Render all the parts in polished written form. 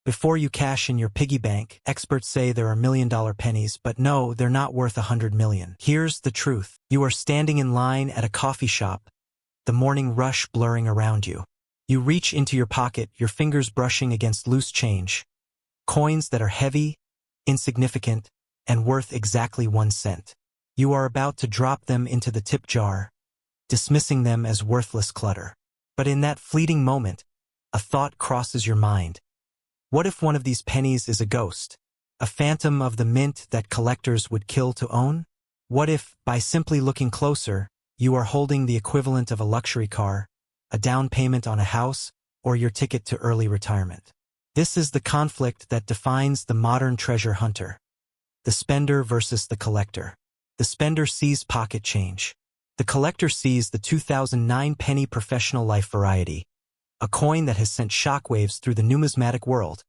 Before you cash in your piggy bank, experts say there are million-dollar pennies, but no, they're not worth 100 million. Here's the truth. You are standing in line at a coffee shop, the morning rush blurring around you. You reach into your pocket, your fingers brushing against loose change. Coins that are heavy, insignificant, and worth exactly 1 cent. You are about to drop them into the tip jar, dismissing them as worthless clutter. But in that fleeting moment, a thought crosses your mind. What if one of these pennies is a ghost, a phantom of the mint that collectors would kill to own? What if, by simply looking closer, you are holding the equivalent of a luxury car, a down payment on a house, or your ticket to early retirement? This is the conflict that defines the modern treasure hunter. The spender versus the collector. The spender sees pocket change. The collector sees the 2009 penny professional life variety, a coin that has sent shockwaves through the numismatic world,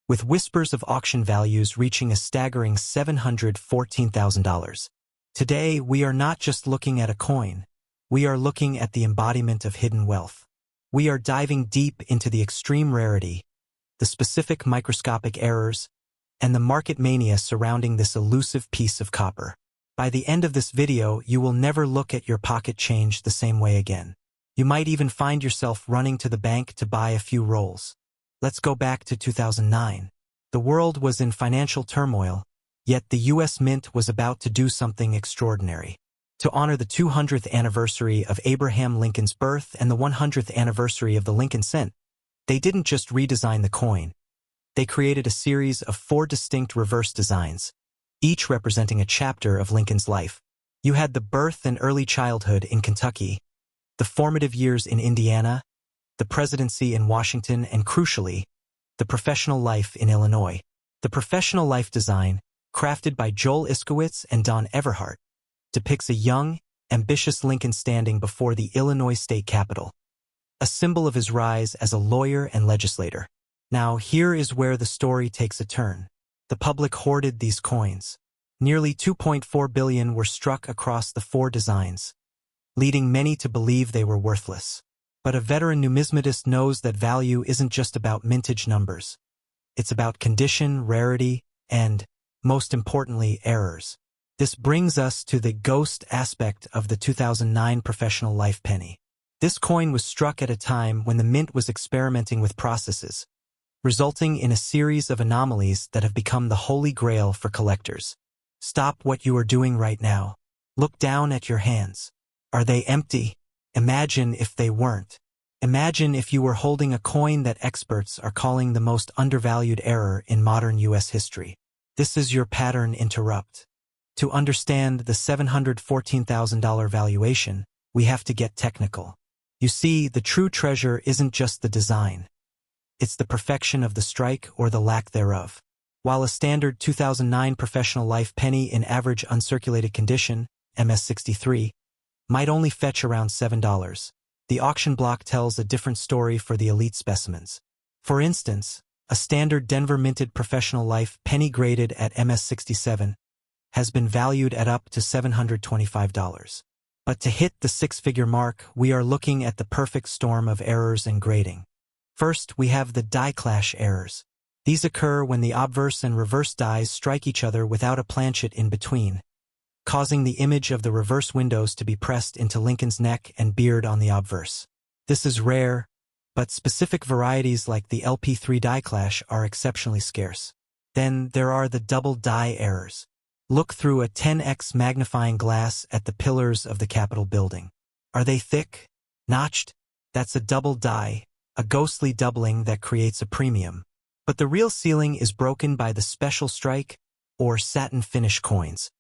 with whispers of auction values reaching a staggering $714,000. Today, we are not just looking at a coin. We are looking at the embodiment of hidden wealth. We are diving deep into the extreme rarity, the specific microscopic errors, and the market mania surrounding this elusive piece of copper. By the end of this video, you will never look at your pocket change the same way again. You might even find yourself running to the bank to buy a few rolls. Let's go back to 2009. The world was in financial turmoil, yet the U.S. Mint was about to do something extraordinary. To honor the 200th anniversary of Abraham Lincoln's birth and the 100th anniversary of the Lincoln cent, they didn't just redesign the coin. They created a series of 4 distinct reverse designs, each representing a chapter of Lincoln's life. You had the birth and early childhood in Kentucky, the formative years in Indiana, the presidency in Washington, and crucially, the professional life in Illinois. The professional life design, crafted by Joel Iskowitz and Don Everhart, depicts a young, ambitious Lincoln standing before the Illinois state capitol, a symbol of his rise as a lawyer and legislator. Now, here is where the story takes a turn. The public hoarded these coins. Nearly 2.4 billion were struck across the 4 designs, leading many to believe they were worthless. But a veteran numismatist knows that value isn't just about mintage numbers. It's about condition, rarity, and, most importantly, errors. This brings us to the ghost aspect of the 2009 professional life penny. This coin was struck at a time when the mint was experimenting with processes, resulting in a series of anomalies that have become the holy grail for collectors. Stop what you are doing right now. Look down at your hands. Are they empty? Imagine if they weren't. Imagine if you were holding a coin that experts are calling the most undervalued error in modern U.S. history. This is your pattern interrupt. To understand the $714,000 valuation, we have to get technical. You see, the true treasure isn't just the design. It's the perfection of the strike or the lack thereof. While a standard 2009 professional life penny in average uncirculated condition, MS63, might only fetch around $7, the auction block tells a different story for the elite specimens. For instance, a standard Denver minted professional life penny graded at MS67 has been valued at up to $725. But to hit the 6-figure mark, we are looking at the perfect storm of errors and grading. First, we have the die clash errors. These occur when the obverse and reverse dies strike each other without a planchet in between, causing the image of the reverse windows to be pressed into Lincoln's neck and beard on the obverse. This is rare, but specific varieties like the LP3 die clash are exceptionally scarce. Then there are the double die errors. Look through a 10x magnifying glass at the pillars of the Capitol building. Are they thick? Notched? That's a double die, a ghostly doubling that creates a premium. But the real ceiling is broken by the special strike or satin finish coins,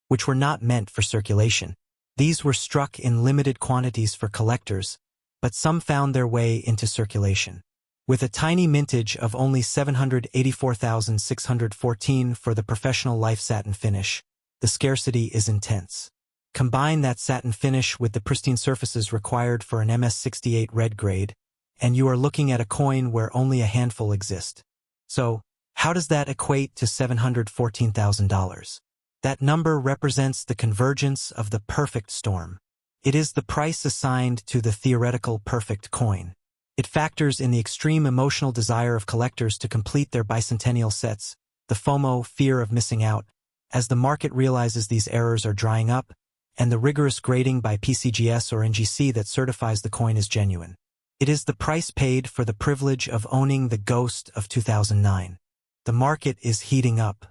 which were not meant for circulation. These were struck in limited quantities for collectors, but some found their way into circulation. With a tiny mintage of only 784,614 for the professional life satin finish, the scarcity is intense. Combine that satin finish with the pristine surfaces required for an MS68 red grade, and you are looking at a coin where only a handful exist. So, how does that equate to $714,000? That number represents the convergence of the perfect storm. It is the price assigned to the theoretical perfect coin. It factors in the extreme emotional desire of collectors to complete their bicentennial sets, the FOMO, fear of missing out, as the market realizes these errors are drying up, and the rigorous grading by PCGS or NGC that certifies the coin is genuine. It is the price paid for the privilege of owning the ghost of 2009. The market is heating up.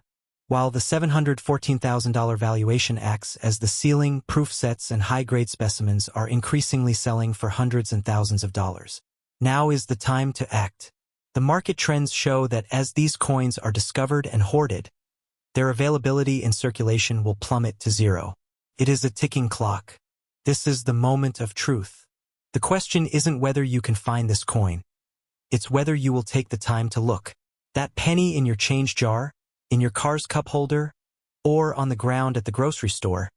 While the $714,000 valuation acts as the ceiling, proof sets and high-grade specimens are increasingly selling for hundreds and thousands of dollars. Now is the time to act. The market trends show that as these coins are discovered and hoarded, their availability in circulation will plummet to zero. It is a ticking clock. This is the moment of truth. The question isn't whether you can find this coin. It's whether you will take the time to look. That penny in your change jar, in your car's cup holder, or on the ground at the grocery store.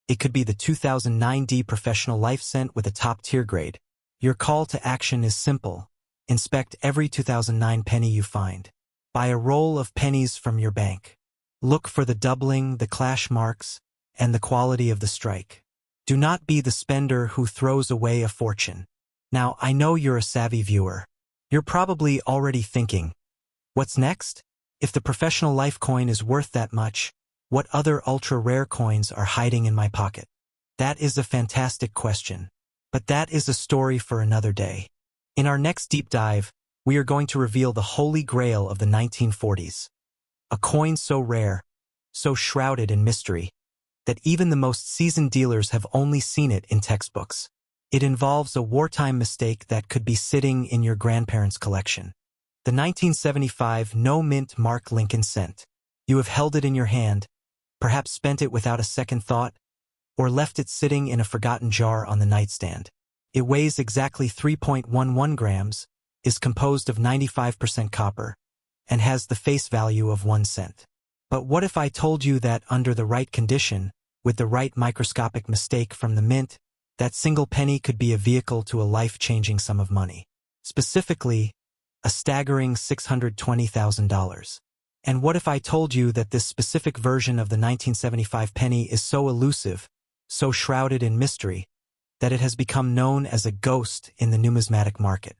It could be the 2009 Professional Life Cent with a top-tier grade. Your call to action is simple. Inspect every 2009 penny you find. Buy a roll of pennies from your bank. Look for the doubling, the clash marks, and the quality of the strike. Do not be the spender who throws away a fortune. Now, I know you're a savvy viewer. You're probably already thinking, what's next? If the Professional Life coin is worth that much, what other ultra-rare coins are hiding in my pocket? That is a fantastic question. But that is a story for another day. In our next deep dive, we are going to reveal the holy grail of the 1940s. A coin so rare, so shrouded in mystery, that even the most seasoned dealers have only seen it in textbooks. It involves a wartime mistake that could be sitting in your grandparents' collection. The 1975 no-mint Mark Lincoln cent. You have held it in your hand, perhaps spent it without a second thought, or left it sitting in a forgotten jar on the nightstand. It weighs exactly 3.11 grams, is composed of 95% copper, and has the face value of 1 cent. But what if I told you that under the right condition, with the right microscopic mistake from the mint, that single penny could be a vehicle to a life-changing sum of money? Specifically, a staggering $620,000. And what if I told you that this specific version of the 1975 penny is so elusive, so shrouded in mystery, that it has become known as a ghost in the numismatic market?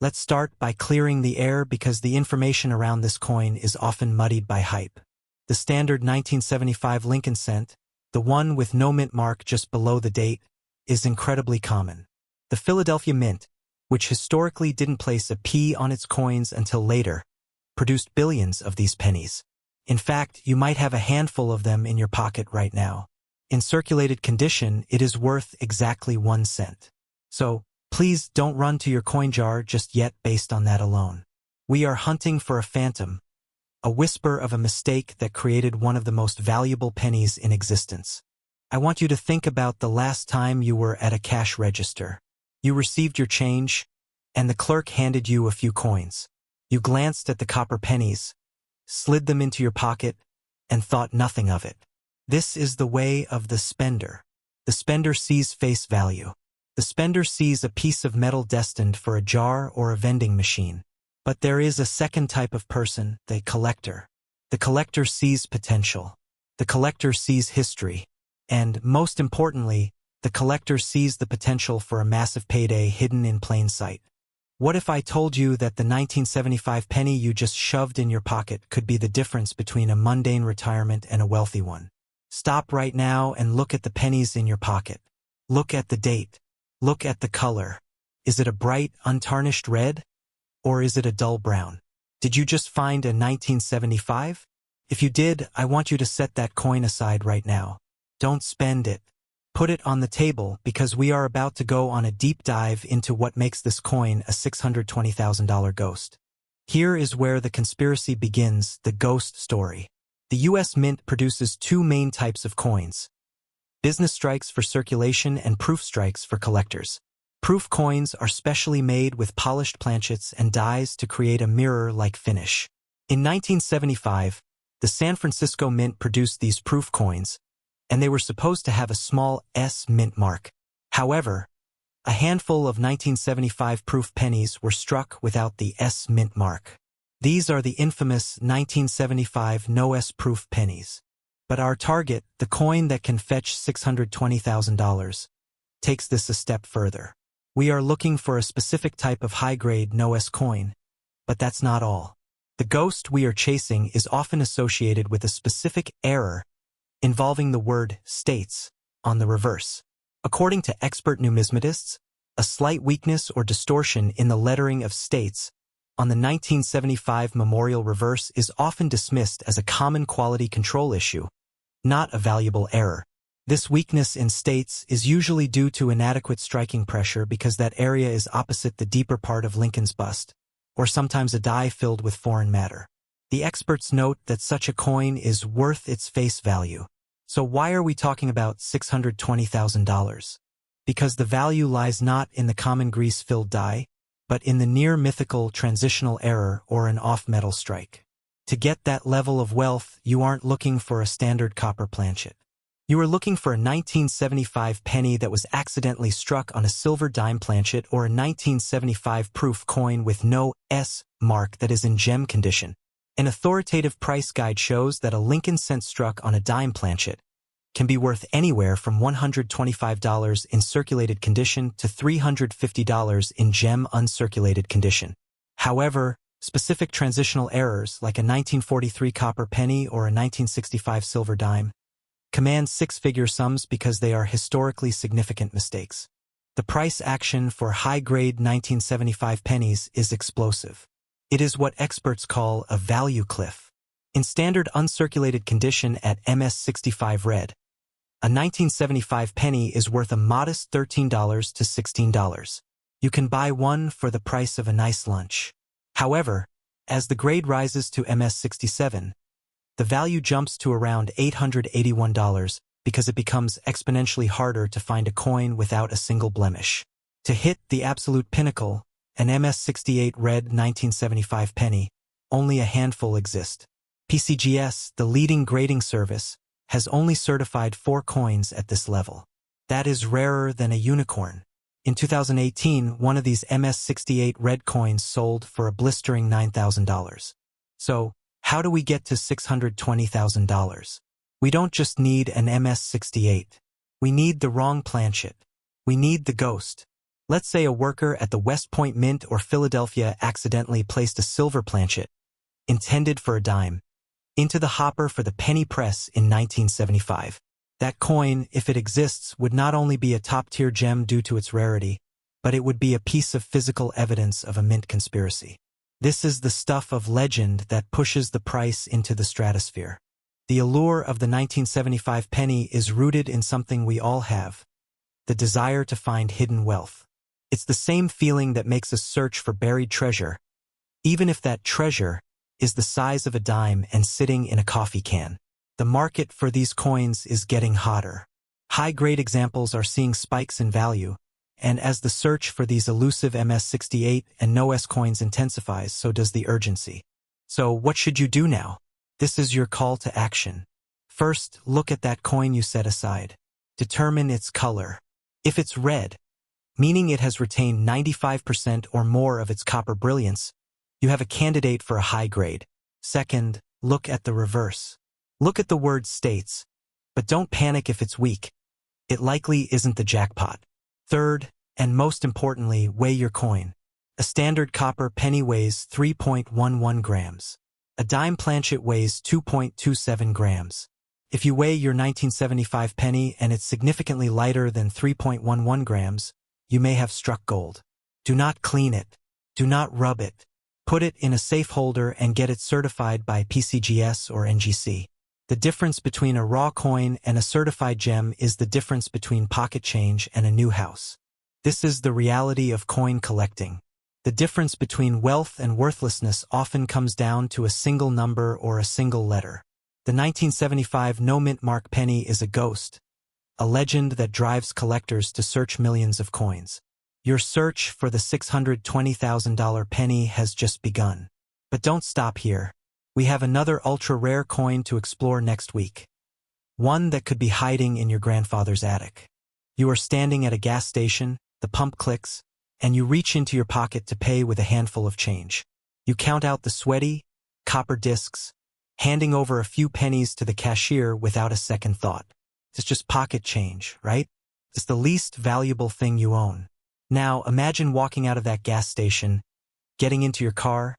Let's start by clearing the air because the information around this coin is often muddied by hype. The standard 1975 Lincoln cent, the one with no mint mark just below the date, is incredibly common. The Philadelphia Mint, which historically didn't place a P on its coins until later, produced billions of these pennies. In fact, you might have a handful of them in your pocket right now. In circulated condition, it is worth exactly 1 cent. So, please don't run to your coin jar just yet based on that alone. We are hunting for a phantom, a whisper of a mistake that created one of the most valuable pennies in existence. I want you to think about the last time you were at a cash register. You received your change, and the clerk handed you a few coins. You glanced at the copper pennies, slid them into your pocket, and thought nothing of it. This is the way of the spender. The spender sees face value. The spender sees a piece of metal destined for a jar or a vending machine. But there is a second type of person, the collector. The collector sees potential. The collector sees history. And, most importantly, the collector sees the potential for a massive payday hidden in plain sight. What if I told you that the 1975 penny you just shoved in your pocket could be the difference between a mundane retirement and a wealthy one? Stop right now and look at the pennies in your pocket. Look at the date. Look at the color. Is it a bright, untarnished red? Or is it a dull brown? Did you just find a 1975? If you did, I want you to set that coin aside right now. Don't spend it. Put it on the table because we are about to go on a deep dive into what makes this coin a $620,000 ghost. Here is where the conspiracy begins, the ghost story. The U.S. Mint produces 2 main types of coins: business strikes for circulation and proof strikes for collectors. Proof coins are specially made with polished planchets and dies to create a mirror-like finish. In 1975, the San Francisco Mint produced these proof coins, and they were supposed to have a small S mint mark. However, a handful of 1975 proof pennies were struck without the S mint mark. These are the infamous 1975 no S proof pennies. But our target, the coin that can fetch $620,000, takes this a step further. We are looking for a specific type of high-grade no-S coin, but that's not all. The ghost we are chasing is often associated with a specific error involving the word states on the reverse. According to expert numismatists, a slight weakness or distortion in the lettering of states on the 1975 memorial reverse is often dismissed as a common quality control issue, not a valuable error. This weakness in states is usually due to inadequate striking pressure because that area is opposite the deeper part of Lincoln's bust, or sometimes a die filled with foreign matter. The experts note that such a coin is worth its face value. So why are we talking about $620,000? Because the value lies not in the common grease-filled die, but in the near-mythical transitional error or an off-metal strike. To get that level of wealth, you aren't looking for a standard copper planchet. You are looking for a 1975 penny that was accidentally struck on a silver dime planchet or a 1975 proof coin with no S mark that is in gem condition. An authoritative price guide shows that a Lincoln cent struck on a dime planchet can be worth anywhere from $125 in circulated condition to $350 in gem uncirculated condition. However, specific transitional errors like a 1943 copper penny or a 1965 silver dime command six-figure sums because they are historically significant mistakes. The price action for high-grade 1975 pennies is explosive. It is what experts call a value cliff. In standard uncirculated condition at MS65 red, a 1975 penny is worth a modest $13 to $16. You can buy one for the price of a nice lunch. However, as the grade rises to MS67, the value jumps to around $881 because it becomes exponentially harder to find a coin without a single blemish. To hit the absolute pinnacle, an MS68 red 1975 penny, only a handful exist. PCGS, the leading grading service, has only certified 4 coins at this level. That is rarer than a unicorn. In 2018, one of these MS68 red coins sold for a blistering $9,000. So, how do we get to $620,000? We don't just need an MS68. We need the wrong planchet. We need the ghost. Let's say a worker at the West Point Mint or Philadelphia accidentally placed a silver planchet, intended for a dime, into the hopper for the penny press in 1975. That coin, if it exists, would not only be a top-tier gem due to its rarity, but it would be a piece of physical evidence of a mint conspiracy. This is the stuff of legend that pushes the price into the stratosphere. The allure of the 1975 penny is rooted in something we all have, the desire to find hidden wealth. It's the same feeling that makes us search for buried treasure, even if that treasure is the size of a dime and sitting in a coffee can. The market for these coins is getting hotter. High-grade examples are seeing spikes in value, and as the search for these elusive MS68 and no-S coins intensifies, so does the urgency. So what should you do now? This is your call to action. First, look at that coin you set aside. Determine its color. If it's red, meaning it has retained 95% or more of its copper brilliance, you have a candidate for a high grade. Second, look at the reverse. Look at the word states, but don't panic if it's weak. It likely isn't the jackpot. Third, and most importantly, weigh your coin. A standard copper penny weighs 3.11 grams. A dime planchet weighs 2.27 grams. If you weigh your 1975 penny and it's significantly lighter than 3.11 grams, you may have struck gold. Do not clean it. Do not rub it. Put it in a safe holder and get it certified by PCGS or NGC. The difference between a raw coin and a certified gem is the difference between pocket change and a new house. This is the reality of coin collecting. The difference between wealth and worthlessness often comes down to a single number or a single letter. The 1975 no-mint mark penny is a ghost, a legend that drives collectors to search millions of coins. Your search for the $620,000 penny has just begun. But don't stop here. We have another ultra-rare coin to explore next week. One that could be hiding in your grandfather's attic. You are standing at a gas station, the pump clicks, and you reach into your pocket to pay with a handful of change. You count out the sweaty, copper discs, handing over a few pennies to the cashier without a second thought. It's just pocket change, right? It's the least valuable thing you own. Now, imagine walking out of that gas station, getting into your car,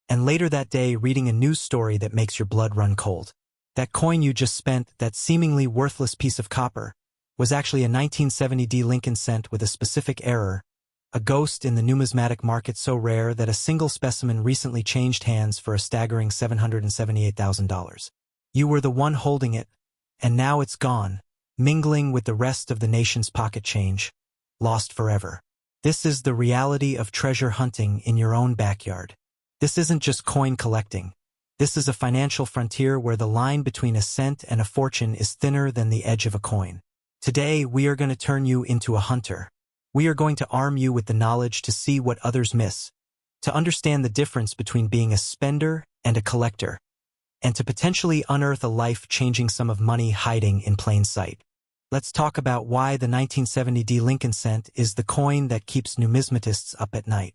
and later that day reading a news story that makes your blood run cold. That coin you just spent, that seemingly worthless piece of copper, was actually a 1970 Lincoln cent with a specific error, a ghost in the numismatic market so rare that a single specimen recently changed hands for a staggering $778,000. You were the one holding it, and now it's gone, mingling with the rest of the nation's pocket change, lost forever. This is the reality of treasure hunting in your own backyard. This isn't just coin collecting. This is a financial frontier where the line between a cent and a fortune is thinner than the edge of a coin. Today, we are going to turn you into a hunter. We are going to arm you with the knowledge to see what others miss, to understand the difference between being a spender and a collector, and to potentially unearth a life-changing sum of money hiding in plain sight. Let's talk about why the 1970 Lincoln cent is the coin that keeps numismatists up at night.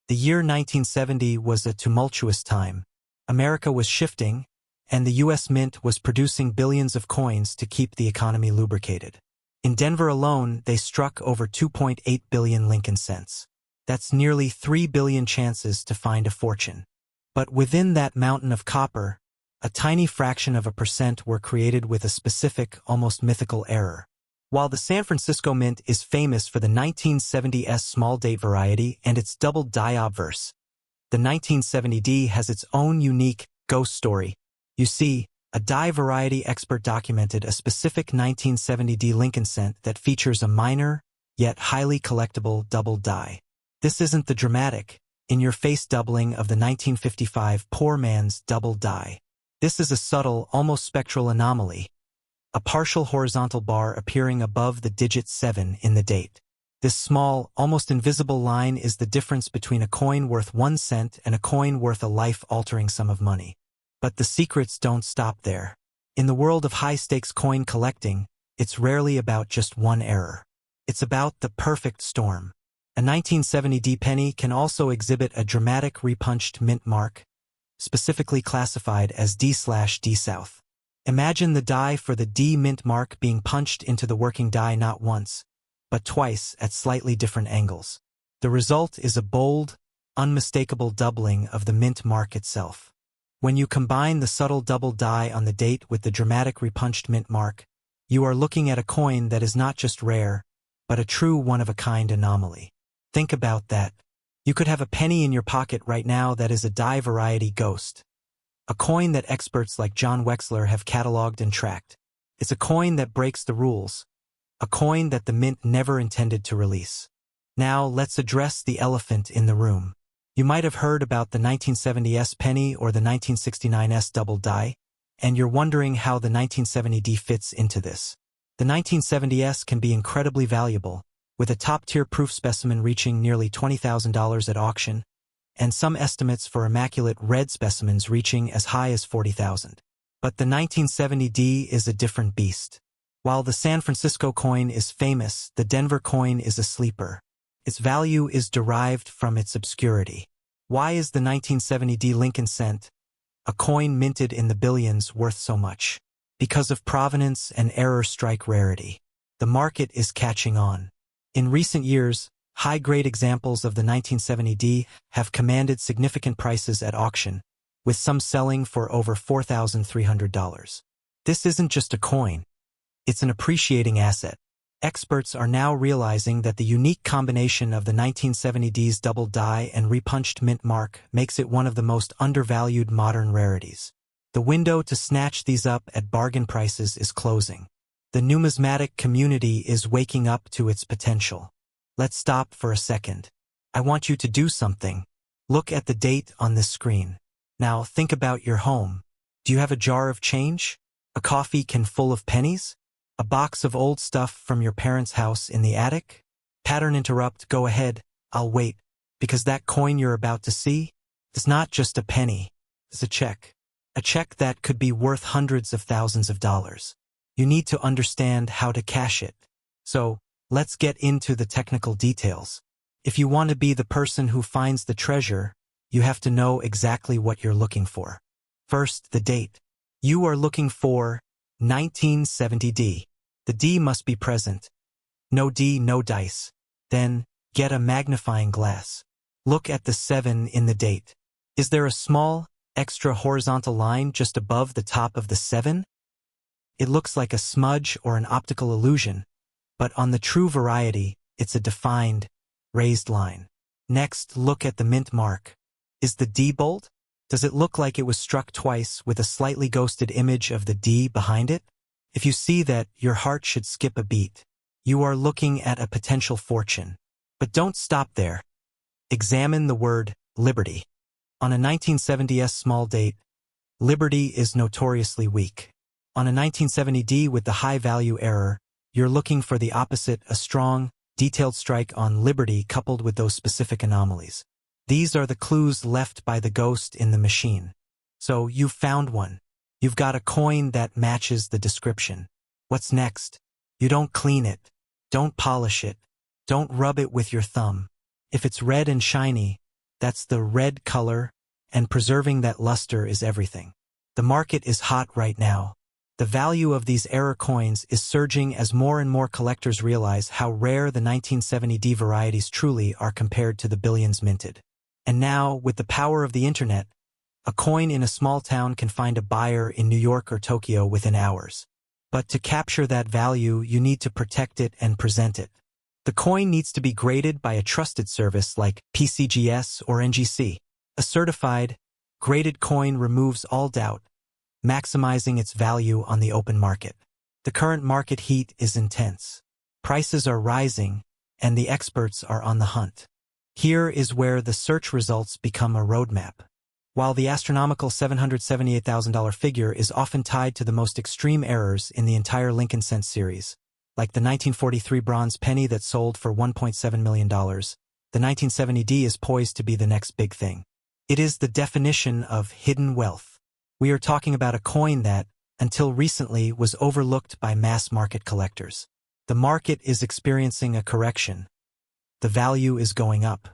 The year 1970 was a tumultuous time. America was shifting, and the U.S. Mint was producing billions of coins to keep the economy lubricated. In Denver alone, they struck over 2.8 billion Lincoln cents. That's nearly 3 billion chances to find a fortune. But within that mountain of copper, a tiny fraction of a percent were created with a specific, almost mythical error. While the San Francisco Mint is famous for the 1970s small date variety and its double die obverse, the 1970D has its own unique ghost story. You see, a die variety expert documented a specific 1970D Lincoln cent that features a minor, yet highly collectible double die. This isn't the dramatic, in-your-face doubling of the 1955 poor man's double die. This is a subtle, almost spectral anomaly, a partial horizontal bar appearing above the digit 7 in the date. This small, almost invisible line is the difference between a coin worth 1 cent and a coin worth a life-altering sum of money. But the secrets don't stop there. In the world of high-stakes coin collecting, it's rarely about just one error. It's about the perfect storm. A 1970D penny can also exhibit a dramatic repunched mint mark, specifically classified as D/D South. Imagine the die for the D mint mark being punched into the working die not once, but twice at slightly different angles. The result is a bold, unmistakable doubling of the mint mark itself. When you combine the subtle double die on the date with the dramatic repunched mint mark, you are looking at a coin that is not just rare, but a true one-of-a-kind anomaly. Think about that. You could have a penny in your pocket right now that is a die variety ghost. A coin that experts like John Wexler have cataloged and tracked. It's a coin that breaks the rules. A coin that the mint never intended to release. Now, let's address the elephant in the room. You might have heard about the 1970s penny or the 1969s double die, and you're wondering how the 1970D fits into this. The 1970s can be incredibly valuable, with a top-tier proof specimen reaching nearly $20,000 at auction, and some estimates for immaculate red specimens reaching as high as $40,000. But the 1970D is a different beast. While the San Francisco coin is famous, the Denver coin is a sleeper. Its value is derived from its obscurity. Why is the 1970D Lincoln cent, a coin minted in the billions, worth so much? Because of provenance and error-strike rarity. The market is catching on. In recent years, high-grade examples of the 1970D have commanded significant prices at auction, with some selling for over $4,300. This isn't just a coin. It's an appreciating asset. Experts are now realizing that the unique combination of the 1970D's double die and repunched mint mark makes it one of the most undervalued modern rarities. The window to snatch these up at bargain prices is closing. The numismatic community is waking up to its potential. Let's stop for a second. I want you to do something. Look at the date on this screen. Now think about your home. Do you have a jar of change? A coffee can full of pennies? A box of old stuff from your parents' house in the attic? Pattern interrupt, go ahead, I'll wait, because that coin you're about to see is not just a penny, it's a check. A check that could be worth hundreds of thousands of dollars. You need to understand how to cash it. So, let's get into the technical details. If you want to be the person who finds the treasure, you have to know exactly what you're looking for. First, the date. You are looking for 1970D. The D must be present. No D, no dice. Then, Get a magnifying glass. Look at the 7 in the date. Is there a small, extra horizontal line just above the top of the 7? It looks like a smudge or an optical illusion, but on the true variety, it's a defined, raised line. Next, look at the mint mark. Is the D bold? Does it look like it was struck twice with a slightly ghosted image of the D behind it? If you see that, your heart should skip a beat. You are looking at a potential fortune. But don't stop there. Examine the word liberty. On a 1970s small date, liberty is notoriously weak. On a 1970D with the high value error, you're looking for the opposite, a strong, detailed strike on liberty coupled with those specific anomalies. These are the clues left by the ghost in the machine. So you've found one. You've got a coin that matches the description. What's next? You don't clean it. Don't polish it. Don't rub it with your thumb. If it's red and shiny, that's the red color, and preserving that luster is everything. The market is hot right now. The value of these error coins is surging as more and more collectors realize how rare the 1970D varieties truly are compared to the billions minted. And now, with the power of the internet, a coin in a small town can find a buyer in New York or Tokyo within hours. But to capture that value, you need to protect it and present it. The coin needs to be graded by a trusted service like PCGS or NGC. A certified, graded coin removes all doubt, maximizing its value on the open market. The current market heat is intense. Prices are rising, and the experts are on the hunt. Here is where the search results become a roadmap. While the astronomical $778,000 figure is often tied to the most extreme errors in the entire Lincoln Cent series, like the 1943 bronze penny that sold for $1.7 million, the 1970D is poised to be the next big thing. It is the definition of hidden wealth. We are talking about a coin that, until recently, was overlooked by mass market collectors. The market is experiencing a correction. The value is going up.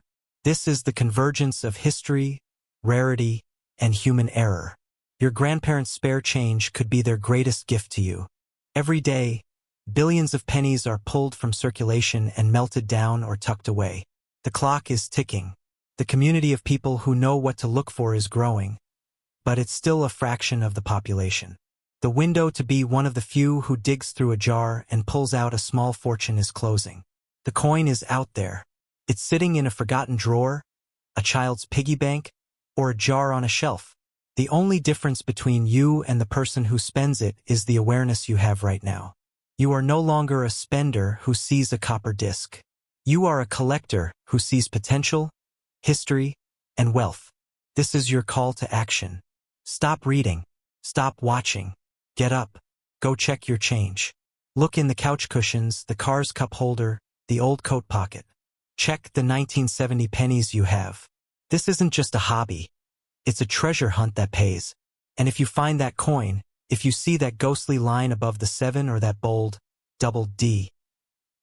This is the convergence of history, rarity, and human error. Your grandparents' spare change could be their greatest gift to you. Every day, billions of pennies are pulled from circulation and melted down or tucked away. The clock is ticking. The community of people who know what to look for is growing, but it's still a fraction of the population. The window to be one of the few who digs through a jar and pulls out a small fortune is closing. The coin is out there. It's sitting in a forgotten drawer, a child's piggy bank, or a jar on a shelf. The only difference between you and the person who spends it is the awareness you have right now. You are no longer a spender who sees a copper disc. You are a collector who sees potential, history, and wealth. This is your call to action. Stop reading. Stop watching. Get up. Go check your change. Look in the couch cushions, the car's cup holder, the old coat pocket. Check the 1970 pennies you have. This isn't just a hobby. It's a treasure hunt that pays. And if you find that coin, if you see that ghostly line above the 7 or that bold, double D,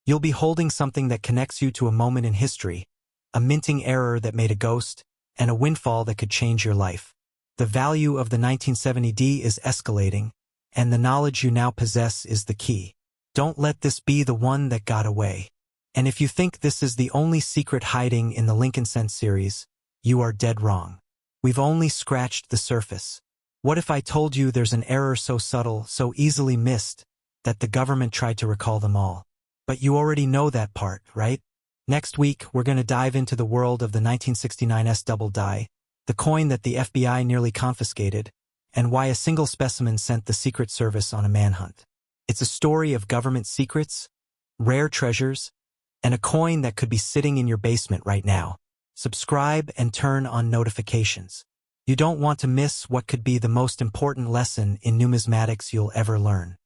you'll be holding something that connects you to a moment in history, a minting error that made a ghost, and a windfall that could change your life. The value of the 1970D is escalating, and the knowledge you now possess is the key. Don't let this be the one that got away. And if you think this is the only secret hiding in the Lincoln Cent series, you are dead wrong. We've only scratched the surface. What if I told you there's an error so subtle, so easily missed, that the government tried to recall them all? But you already know that part, right? Next week, we're going to dive into the world of the 1969S double die, the coin that the FBI nearly confiscated, and why a single specimen sent the Secret Service on a manhunt. It's a story of government secrets, rare treasures, and a coin that could be sitting in your basement right now. Subscribe and turn on notifications. You don't want to miss what could be the most important lesson in numismatics you'll ever learn.